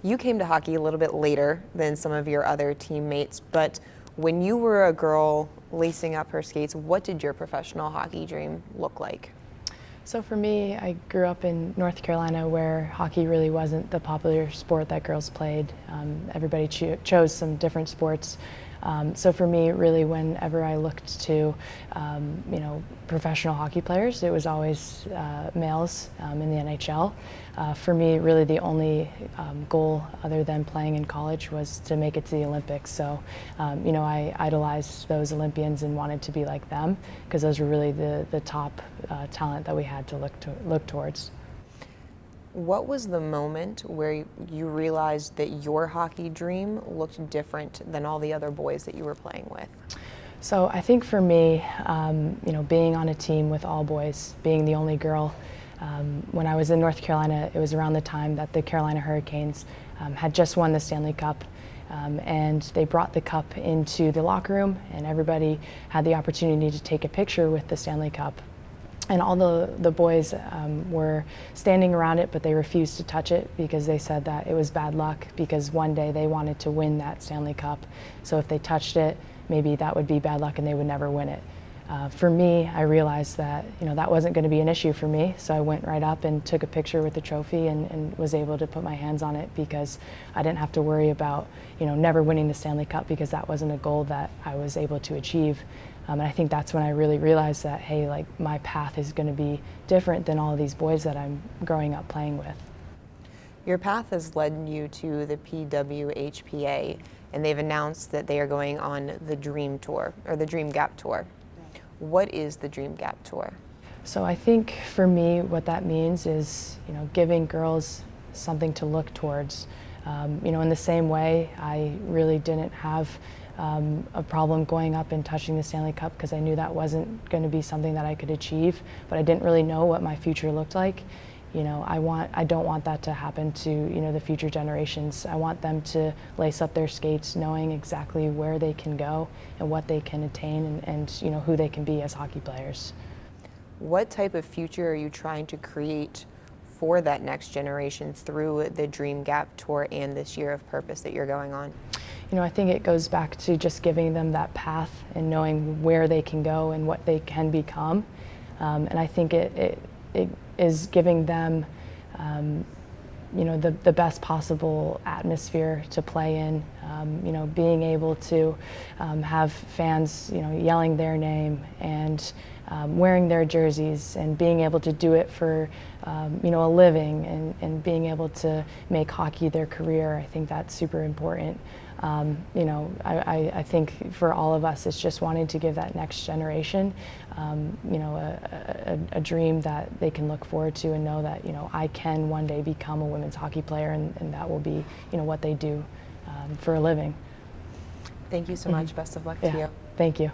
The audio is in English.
You came to hockey a little bit later than some of your other teammates, but when you were a girl lacing up her skates, what did your professional hockey dream look like? So for me, I grew up in North Carolina where hockey really wasn't the popular sport that girls played. Everybody chose some different sports. So for me, really, whenever I looked to, professional hockey players, it was always males in the NHL. For me, really, the only goal other than playing in college was to make it to the Olympics. So, I idolized those Olympians and wanted to be like them because those were really the top talent that we had to look towards. What was the moment where you realized that your hockey dream looked different than all the other boys that you were playing with? So I think for me, being on a team with all boys, being the only girl, when I was in North Carolina, it was around the time that the Carolina Hurricanes had just won the Stanley Cup. And they brought the cup into the locker room, and everybody had the opportunity to take a picture with the Stanley Cup. And all the boys were standing around it, but they refused to touch it because they said that it was bad luck because one day they wanted to win that Stanley Cup. So if they touched it, maybe that would be bad luck and they would never win it. For me, I realized that that wasn't going to be an issue for me, so I went right up and took a picture with the trophy and was able to put my hands on it because I didn't have to worry about never winning the Stanley Cup because that wasn't a goal that I was able to achieve. And I think that's when I really realized that, hey, like my path is going to be different than all of these boys that I'm growing up playing with. Your path has led you to the PWHPA, and they've announced that they are going on the Dream Tour, or the Dream Gap Tour. What is the Dream Gap Tour? So I think for me what that means is giving girls something to look towards. In the same way I really didn't have a problem going up and touching the Stanley Cup because I knew that wasn't going to be something that I could achieve, but I didn't really know what my future looked like. I don't want that to happen to the future generations. I want them to lace up their skates knowing exactly where they can go and what they can attain and who they can be as hockey players. What type of future are you trying to create for that next generation through the Dream Gap Tour and this year of purpose that you're going on? I think it goes back to just giving them that path and knowing where they can go and what they can become. And I think it is giving them the best possible atmosphere to play in, being able to have fans yelling their name and wearing their jerseys and being able to do it for a living and being able to make hockey their career. I think that's super important. I think for all of us it's just wanting to give that next generation a dream that they can look forward to and know that I can one day become a women's hockey player and that will be what they do for a living. Thank you so much. Best of luck to you. Thank you.